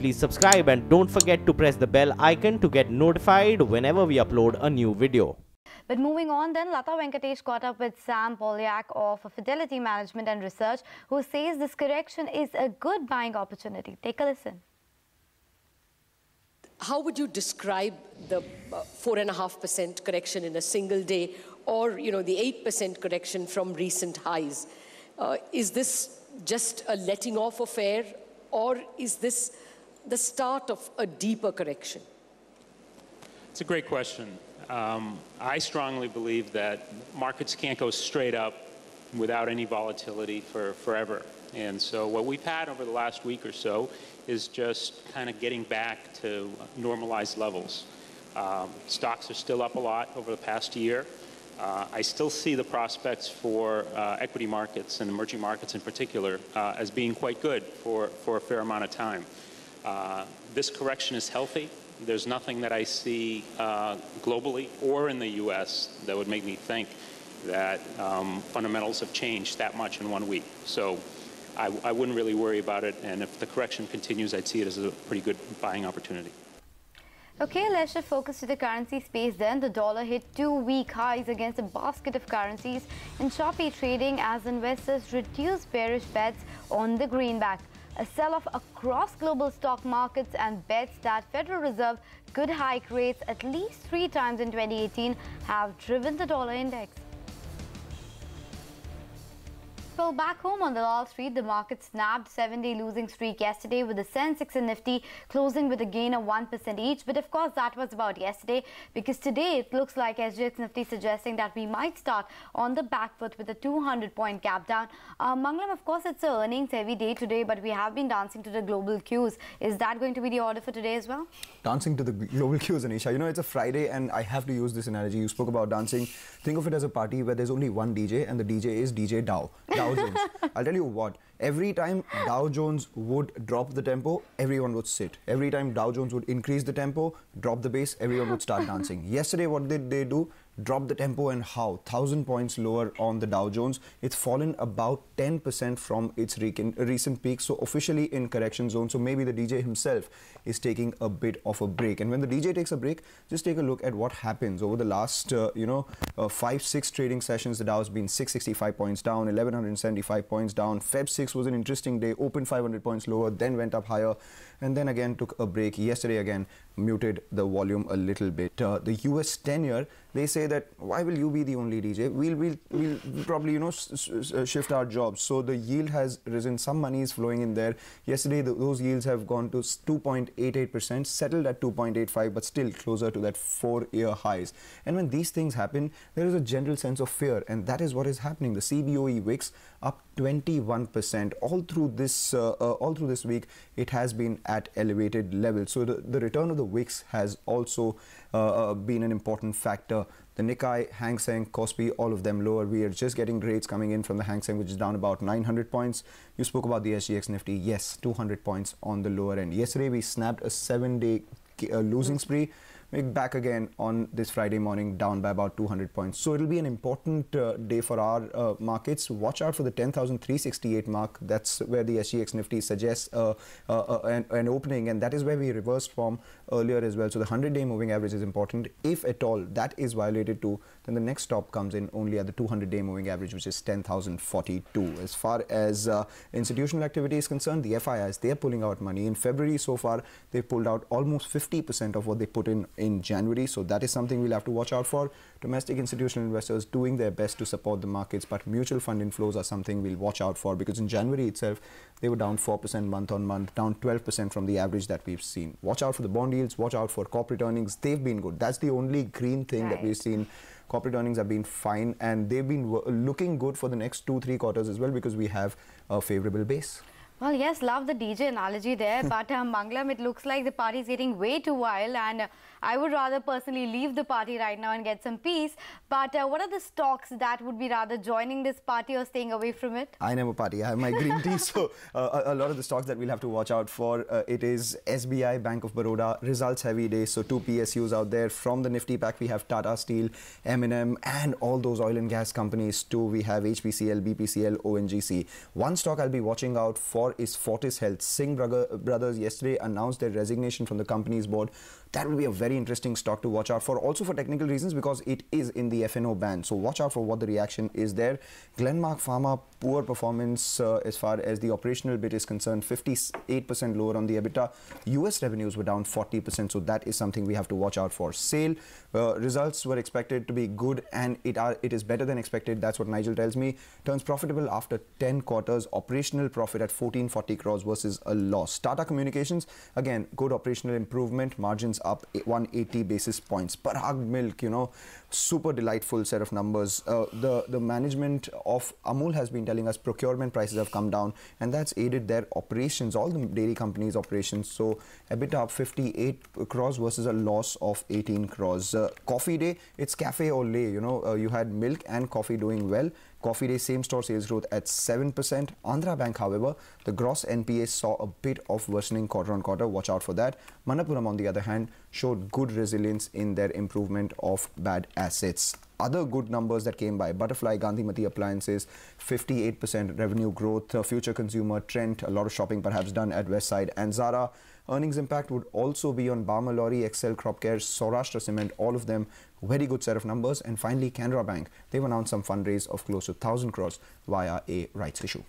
please subscribe and don't forget to press the bell icon to get notified whenever we upload a new video. But moving on then, Lata Venkatesh caught up with Sam Polyak of Fidelity Management and Research, who says this correction is a good buying opportunity. Take a listen. How would you describe the 4.5% correction in a single day, or the 8% correction from recent highs? Is this just a letting off affair, or is this the start of a deeper correction? It's a great question. I strongly believe that markets can't go straight up without any volatility for forever. And so what we've had over the last week or so is just kind of getting back to normalized levels. Stocks are still up a lot over the past year. I still see the prospects for equity markets and emerging markets in particular as being quite good for a fair amount of time. This correction is healthy. There's nothing that I see globally or in the U.S. that would make me think that fundamentals have changed that much in 1 week. So I wouldn't really worry about it, and if the correction continues, I'd see it as a pretty good buying opportunity. Okay, let's shift focus to the currency space then. The dollar hit 2-week highs against a basket of currencies in choppy trading as investors reduced bearish bets on the greenback. A sell-off across global stock markets and bets that Federal Reserve could hike rates at least 3 times in 2018 have driven the dollar index. Well, back home on the Wall Street, the market snapped 7-day losing streak yesterday with the Sensex and Nifty closing with a gain of 1% each. But of course, that was about yesterday, because today it looks like SGX Nifty suggesting that we might start on the back foot with a 200-point gap down. Mangalam, of course, it's an earnings-heavy day today, but we have been dancing to the global cues. Is that going to be the order for today as well? Dancing to the global cues, Anisha. It's a Friday, and I have to use this analogy. You spoke about dancing. Think of it as a party where there's only one DJ, and the DJ is DJ Dow Jones. I'll tell you what, every time Dow Jones would drop the tempo, everyone would sit. Every time Dow Jones would increase the tempo, drop the bass, everyone would start dancing. Yesterday, what did they do? Drop the tempo, and how? 1,000 points lower on the Dow Jones. It's fallen about 10% from its recent peak, so officially in correction zone. So maybe the DJ himself is taking a bit of a break. And when the DJ takes a break, just take a look at what happens over the last 5-6 trading sessions. The Dow has been 665 points down, 1,175 points down. Feb 6 was an interesting day, opened 500 points lower, then went up higher, and then again took a break. Yesterday again muted the volume a little bit. The US 10-year, they say that why will you be the only DJ? We'll probably shift our jobs. So the yield has risen. Some money is flowing in there. Yesterday those yields have gone to 2.88%, settled at 2.85, but still closer to that 4-year highs. And when these things happen, there is a general sense of fear, and that is what is happening. The CBOE Wix up 21% all through this week. It has been at elevated levels. So the return of the Wix has also been an important factor. The Nikkei, Hang Seng, Kospi, all of them lower. We are just getting rates coming in from the Hang Seng, which is down about 900 points. You spoke about the SGX Nifty. Yes, 200 points on the lower end. Yesterday, we snapped a 7-day losing spree. We're back again on this Friday morning, down by about 200 points. So it'll be an important day for our markets. Watch out for the 10,368 mark. That's where the SGX Nifty suggests an opening, and that is where we reversed from earlier as well. So the 100-day moving average is important. If at all that is violated too, then the next stop comes in only at the 200-day moving average, which is 10,042. As far as institutional activity is concerned, the FIIs, they're pulling out money. In February so far, they pulled out almost 50% of what they put in January. So that is something we'll have to watch out for. Domestic institutional investors doing their best to support the markets, but mutual fund inflows are something we'll watch out for, because in January itself, they were down 4% month on month, down 12% from the average that we've seen. Watch out for the bond yields, watch out for corporate earnings. They've been good. That's the only green thing that we've seen. Corporate earnings have been fine, and they've been looking good for the next 2-3 quarters as well, because we have a favorable base. Well, yes, love the DJ analogy there, but Mangalam, it looks like the party is getting way too wild, and I would rather personally leave the party right now and get some peace. But what are the stocks that would be rather joining this party or staying away from it? I never party. I have my green tea. So a lot of the stocks that we'll have to watch out for, it is SBI, Bank of Baroda, results heavy day. So 2 PSUs out there. From the Nifty pack, we have Tata Steel, M&M, and all those oil and gas companies too. We have HPCL, BPCL, ONGC. One stock I'll be watching out for or is Fortis Health. Singh Brothers yesterday announced their resignation from the company's board. That will be a very interesting stock to watch out for, also for technical reasons, because it is in the F&O ban. So watch out for what the reaction is there. Glenmark Pharma, poor performance as far as the operational bit is concerned, 58% lower on the EBITDA. US revenues were down 40%, so that is something we have to watch out for. SAIL results were expected to be good, and it is better than expected. That's what Nigel tells me. Turns profitable after 10 quarters. Operational profit at 1440 crores versus a loss. Tata Communications, again, good operational improvement. Margins up 180 basis points. Parag Milk, you know, super delightful set of numbers. The management of Amul has been telling us procurement prices have come down, and that's aided their operations, all the dairy companies' operations. So EBITDA up 58 crores versus a loss of 18 crores. Coffee Day, it's cafe au lait, you know, you had milk and coffee doing well. Coffee Day same-store sales growth at 7%. Andhra Bank, however, the gross NPA saw a bit of worsening quarter-on-quarter. Watch out for that. Manappuram, on the other hand, showed good resilience in their improvement of bad assets. Other good numbers that came by: Butterfly, Gandhimati Appliances, 58% revenue growth. Future Consumer, Trent, a lot of shopping perhaps done at Westside, and Zara. Earnings impact would also be on Barmalori, Excel, Crop Care, Saurashtra Cement, all of them very good set of numbers. And finally, Canara Bank, they've announced some fundraise of close to 1,000 crores via a rights issue.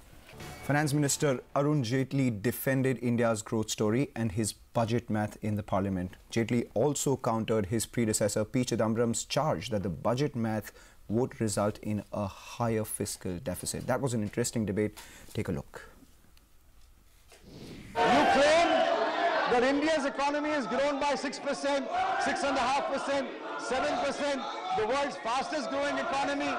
Finance Minister Arun Jaitley defended India's growth story and his budget math in the parliament. Jaitley also countered his predecessor P. Chidambaram's charge that the budget math would result in a higher fiscal deficit. That was an interesting debate. Take a look. You claim that India's economy has grown by 6%, 6.5%, 7%, the world's fastest growing economy.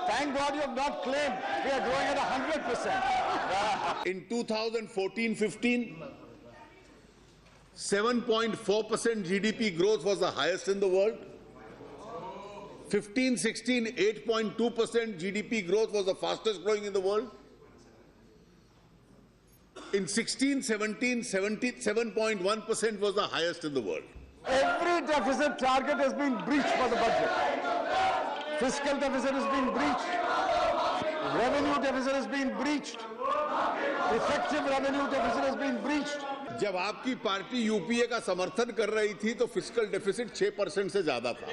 Thank God you have not claimed we are growing at 100%. In 2014-15, 7.4% GDP growth was the highest in the world. 15-16, 8.2% GDP growth was the fastest growing in the world. In 16-17, 7.1% was the highest in the world. Every deficit target has been breached for the budget. Fiscal deficit has been breached. Revenue deficit has been breached. Effective revenue deficit has been breached. जब आपकी party UPA का समर्थन कर रही थी तो fiscal deficit 6% से ज्यादा था.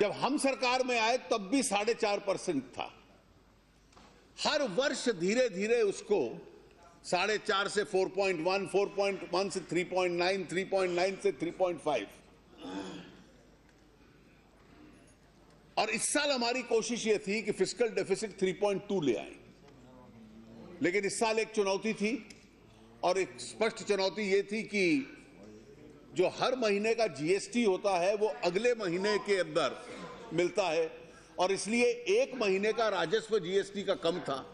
जब हम सरकार में आए तब भी 4.5% था. हर वर्ष धीरे धीरे उसको 4.5 से 4.1, 4.1 से 3.9, 3.9 से 3.5. और इस साल हमारी कोशिश ये थी कि फिस्कल डेफिसिट 3.2 ले आए. लेकिन इस साल एक चुनौती थी, और एक स्पष्ट चुनौती ये थी कि जो हर महीने का जीएसटी होता है वो अगले महीने के अंदर मिलता है, और इसलिए एक महीने का राजस्व जीएसटी का कम था.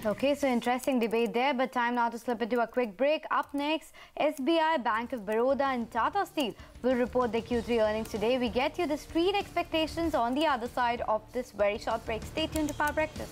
Okay, so interesting debate there, but time now to slip into a quick break. Up next, SBI, Bank of Baroda and Tata Steel will report their Q3 earnings today. We get you the street expectations on the other side of this very short break. Stay tuned to Power Breakfast.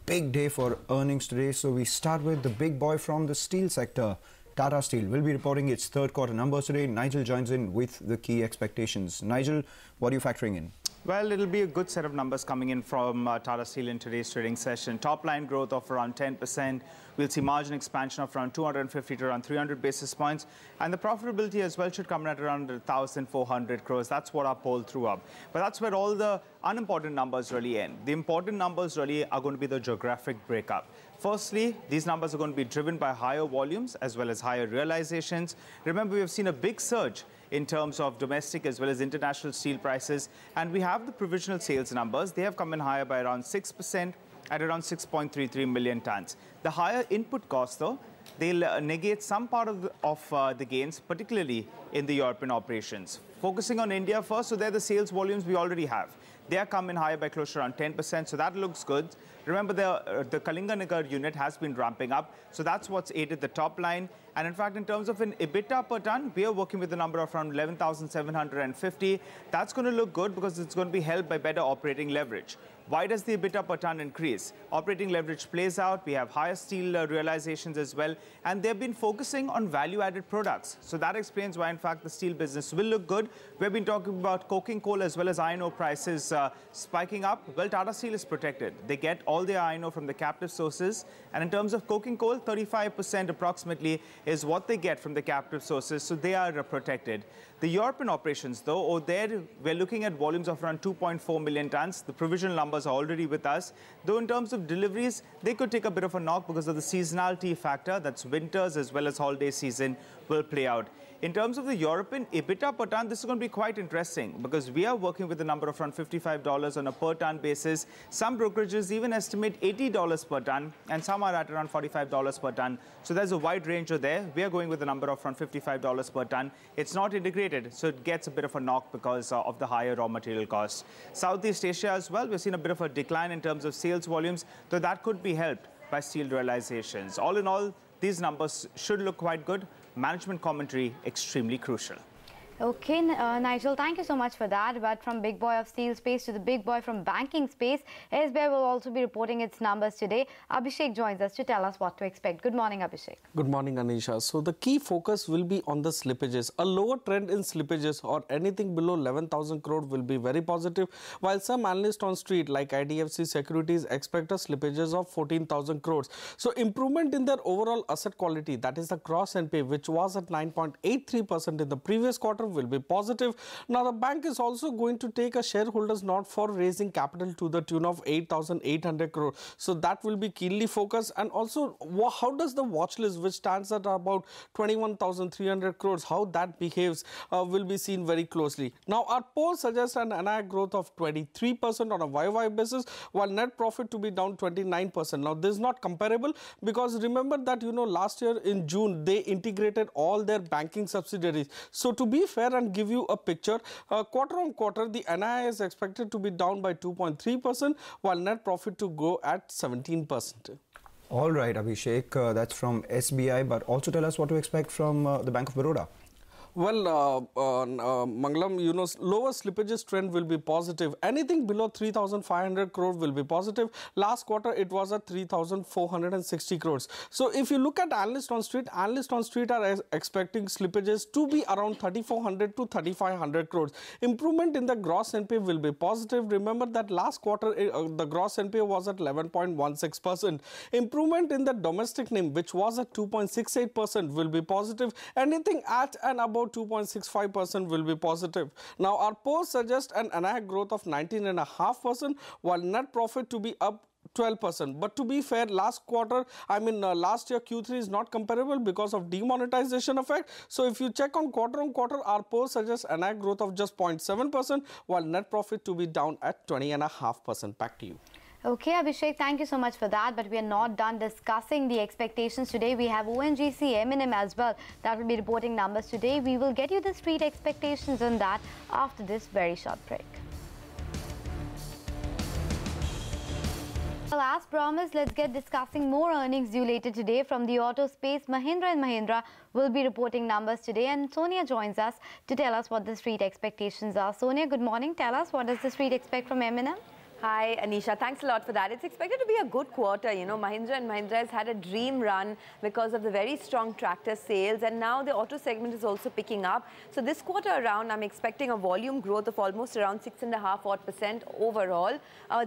Big day for earnings today, so we start with the big boy from the steel sector. Tata Steel will be reporting its third quarter numbers today. Nigel joins in with the key expectations. Nigel, what are you factoring in? Well, it'll be a good set of numbers coming in from Tata Steel in today's trading session. Top line growth of around 10%. We'll see margin expansion of around 250 to around 300 basis points. And the profitability as well should come in at around 1,400 crores. That's what our poll threw up. But that's where all the unimportant numbers really end. The important numbers really are going to be the geographic breakup. Firstly, these numbers are going to be driven by higher volumes as well as higher realizations. Remember, we have seen a big surge in terms of domestic as well as international steel prices. And we have the provisional sales numbers. They have come in higher by around 6% at around 6.33 million tons. The higher input costs, though, they'll negate some part of the gains, particularly in the European operations. Focusing on India first, so there the sales volumes we already have. They are coming higher by close to around 10%, so that looks good. Remember, the Kalinganagar unit has been ramping up, so that's what's aided the top line. And in fact, in terms of an EBITDA per ton, we are working with a number of around 11,750. That's going to look good because it's going to be helped by better operating leverage. Why does the EBITDA per ton increase? Operating leverage plays out. We have higher steel realizations as well. And they've been focusing on value-added products. So that explains why, in fact, the steel business will look good. We've been talking about coking coal as well as iron ore prices spiking up. Well, Tata Steel is protected. They get all their iron ore from the captive sources. And in terms of coking coal, 35% approximately is what they get from the captive sources. So they are protected. The European operations, though, there we're looking at volumes of around 2.4 million tons. The provisional numbers are already with us. Though in terms of deliveries, they could take a bit of a knock because of the seasonality factor. That's winters as well as holiday season will play out. In terms of the European EBITDA per ton, this is going to be quite interesting because we are working with a number of around $55 on a per ton basis. Some brokerages even estimate $80 per ton, and some are at around $45 per ton. So there's a wide range there. We are going with a number of around $55 per ton. It's not integrated, so it gets a bit of a knock because of the higher raw material costs. Southeast Asia as well, we've seen a bit of a decline in terms of sales volumes, though that could be helped by steel realizations. All in all, these numbers should look quite good. Management commentary extremely crucial. Okay, Nigel, thank you so much for that. But from big boy of steel space to the big boy from banking space, SBI will also be reporting its numbers today. Abhishek joins us to tell us what to expect. Good morning, Abhishek. Good morning, Anisha. So the key focus will be on the slippages. A lower trend in slippages or anything below 11,000 crore will be very positive, while some analysts on street like IDFC Securities expect a slippages of 14,000 crores. So improvement in their overall asset quality, that is the gross NPA, which was at 9.83% in the previous quarter, will be positive. Now the bank is also going to take a shareholders note for raising capital to the tune of 8,800 crore. So that will be keenly focused. And also, how does the watch list, which stands at about 21,300 crores, how that behaves will be seen very closely. Now our poll suggests an NII growth of 23% on a YOY basis, while net profit to be down 29%. Now this is not comparable because remember that last year in June they integrated all their banking subsidiaries. So to be fair and give you a picture, quarter on quarter the NII is expected to be down by 2.3%, while net profit to grow at 17%. All right, Abhishek, that's from SBI, but also tell us what to expect from the Bank of Baroda. Well, Mangalam, lower slippages trend will be positive. Anything below 3,500 crore will be positive. Last quarter, it was at 3,460 crores. So if you look at analysts on street are expecting slippages to be around 3,400 to 3,500 crores. Improvement in the gross NPA will be positive. Remember that last quarter, the gross NPA was at 11.16%. Improvement in the domestic NIM, which was at 2.68%, will be positive. Anything at and above 2.65% will be positive. Now, our polls suggest an NII growth of 19.5%, while net profit to be up 12%. But to be fair, last year Q3 is not comparable because of demonetization effect. So if you check on quarter, our poll suggests NII growth of just 0.7%, while net profit to be down at 20.5%. Back to you. Okay, Abhishek, thank you so much for that. But we are not done discussing the expectations today. We have ONGC, M&M as well that will be reporting numbers today. We will get you the street expectations on that after this very short break. Well, as promised, let's get discussing more earnings due later today from the auto space. Mahindra & Mahindra will be reporting numbers today, and Sonia joins us to tell us what the street expectations are. Sonia, good morning. Tell us, what does the street expect from M&M? Hi, Anisha. Thanks a lot for that. It's expected to be a good quarter. Mahindra & Mahindra has had a dream run because of the very strong tractor sales, and now the auto segment is also picking up. So this quarter around, I'm expecting a volume growth of almost around 6.5% overall.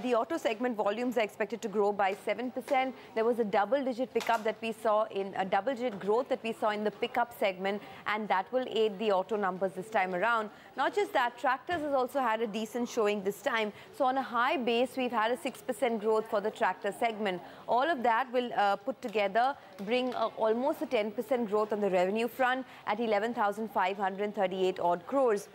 The auto segment volumes are expected to grow by 7%. There was a double-digit pickup that we saw in double-digit growth that we saw in the pickup segment, and that will aid the auto numbers this time around. Not just that, tractors has also had a decent showing this time. So on a high base, we've had a 6% growth for the tractor segment. All of that will put together bring almost a 10% growth on the revenue front at 11,538 odd crores.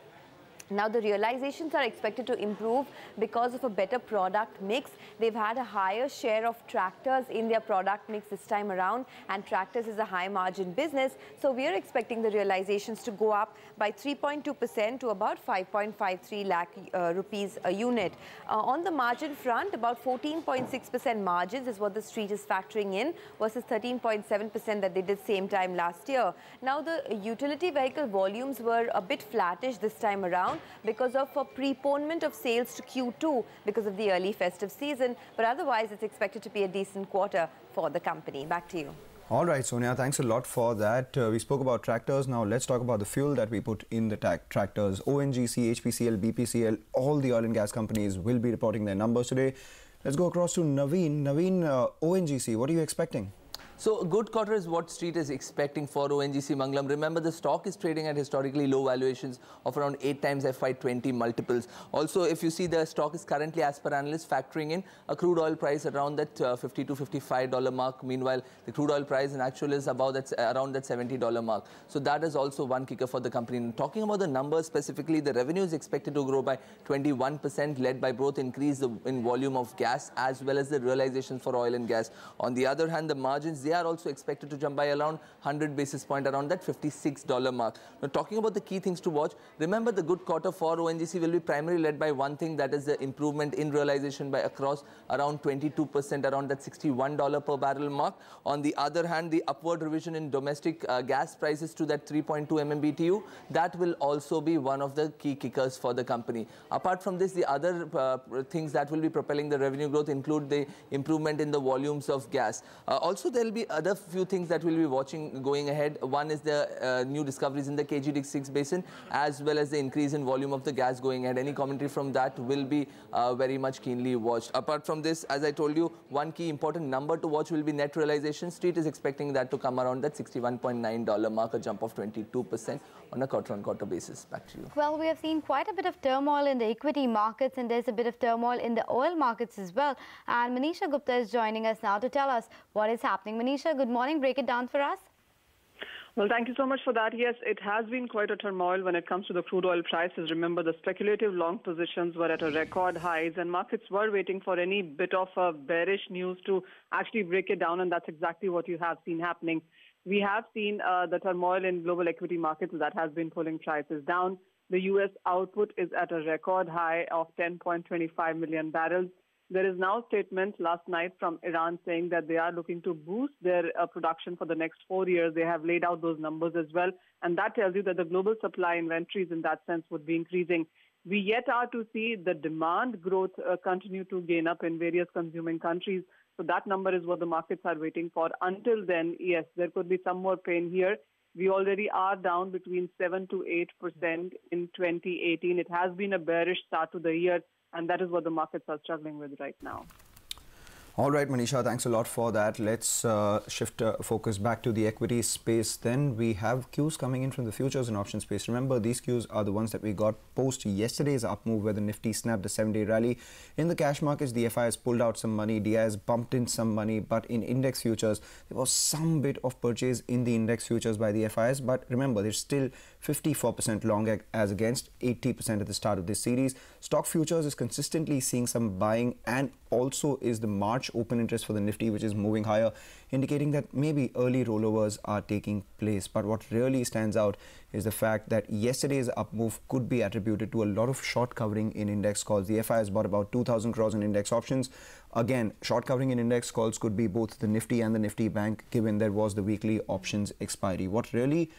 Now, the realizations are expected to improve because of a better product mix. They've had a higher share of tractors in their product mix this time around, and tractors is a high margin business. So we are expecting the realizations to go up by 3.2% to about 5.53 lakh rupees a unit. On the margin front, about 14.6% margins is what the street is factoring in versus 13.7% that they did same time last year. Now, the utility vehicle volumes were a bit flattish this time around because of a preponement of sales to Q2 because of the early festive season. But otherwise, it's expected to be a decent quarter for the company. Back to you. All right, Sonia, thanks a lot for that. We spoke about tractors. Now let's talk about the fuel that we put in the tractors. ONGC, HPCL, BPCL, all the oil and gas companies will be reporting their numbers today. Let's go across to Naveen. Naveen, ONGC, what are you expecting? So a good quarter is what Street is expecting for ONGC Mangalam. Remember, the stock is trading at historically low valuations of around 8 times FY20 multiples. Also, if you see, the stock is currently, as per analysts, factoring in a crude oil price around that $50 to $55 mark. Meanwhile, the crude oil price in actual is about that, around that $70 mark. So that is also one kicker for the company. And talking about the numbers specifically, the revenue is expected to grow by 21%, led by both increase in volume of gas as well as the realizations for oil and gas. On the other hand, the margins, they are also expected to jump by around 100 basis points, around that $56 mark. Now, talking about the key things to watch, remember the good quarter for ONGC will be primarily led by one thing, that is the improvement in realization by across around 22%, around that $61 per barrel mark. On the other hand, the upward revision in domestic gas prices to that 3.2 MMBTU, that will also be one of the key kickers for the company. Apart from this, the other things that will be propelling the revenue growth include the improvement in the volumes of gas. Also, there will be other few things that we'll be watching going ahead. One is the new discoveries in the KG-D6 basin, as well as the increase in volume of the gas going ahead. Any commentary from that will be very much keenly watched. Apart from this, as I told you, one key important number to watch will be net realization. Street is expecting that to come around that $61.9 mark, a jump of 22% on a quarter-on-quarter basis. Back to you. Well, we have seen quite a bit of turmoil in the equity markets, and there's a bit of turmoil in the oil markets as well. And Manisha Gupta is joining us now to tell us what is happening. Manisha, good morning. Break it down for us. Well, thank you so much for that. Yes, it has been quite a turmoil when it comes to the crude oil prices. Remember, the speculative long positions were at a record highs, and markets were waiting for any bit of bearish news to actually break it down, and that's exactly what you have seen happening. We have seen the turmoil in global equity markets that has been pulling prices down. The U.S. output is at a record high of 10.25 million barrels. There is now a statement last night from Iran saying that they are looking to boost their production for the next 4 years. They have laid out those numbers as well. And that tells you that the global supply inventories in that sense would be increasing. We yet are to see the demand growth continue to gain up in various consuming countries. So that number is what the markets are waiting for. Until then, yes, there could be some more pain here. We already are down between 7 to 8% in 2018. It has been a bearish start to the year, and that is what the markets are struggling with right now. All right, Manisha, thanks a lot for that. Let's shift focus back to the equity space. Then we have cues coming in from the futures and options space. Remember, these cues are the ones that we got post yesterday's up move where the Nifty snapped a 7-day rally. In the cash markets, the FIs pulled out some money, DIs bumped in some money, but in index futures, there was some bit of purchase in the index futures by the FIs. But remember, there's still 54% long as against 80% at the start of this series. Stock futures is consistently seeing some buying, and also is the March open interest for the Nifty, which is moving higher, indicating that maybe early rollovers are taking place. But what really stands out is the fact that yesterday's up move could be attributed to a lot of short covering in index calls. The FI has bought about 2,000 crores in index options. Again, short covering in index calls could be both the Nifty and the Nifty Bank, given there was the weekly options expiry. What really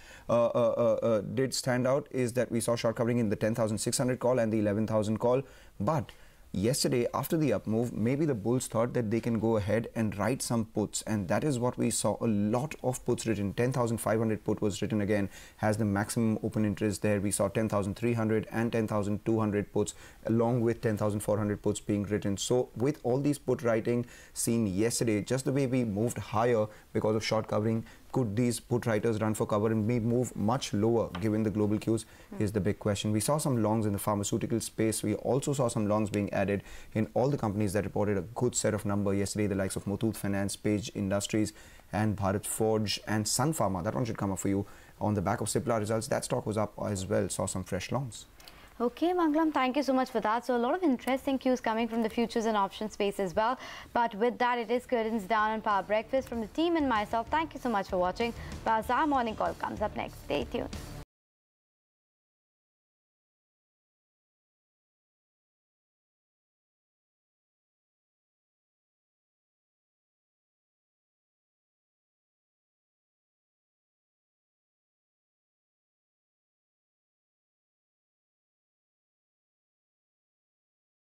did stand out is that we saw short covering in the 10,600 call and the 11,000 call. But yesterday, after the up move, maybe the bulls thought that they can go ahead and write some puts, and that is what we saw. A lot of puts written. 10,500 put was written again, has the maximum open interest there. We saw 10,300 and 10,200 puts, along with 10,400 puts being written. So with all these put writing seen yesterday, just the way we moved higher because of short covering, could these put writers run for cover and may move much lower given the global cues is the big question. We saw some longs in the pharmaceutical space. We also saw some longs being added in all the companies that reported a good set of numbers yesterday, the likes of Muthoot Finance, Page Industries and Bharat Forge and Sun Pharma. That one should come up for you on the back of Cipla results. That stock was up as well, saw some fresh longs. Okay, Manglam, thank you so much for that. So a lot of interesting cues coming from the futures and options space as well. But with that, it is curtains down on Power Breakfast. From the team and myself, thank you so much for watching. Our morning call comes up next. Stay tuned.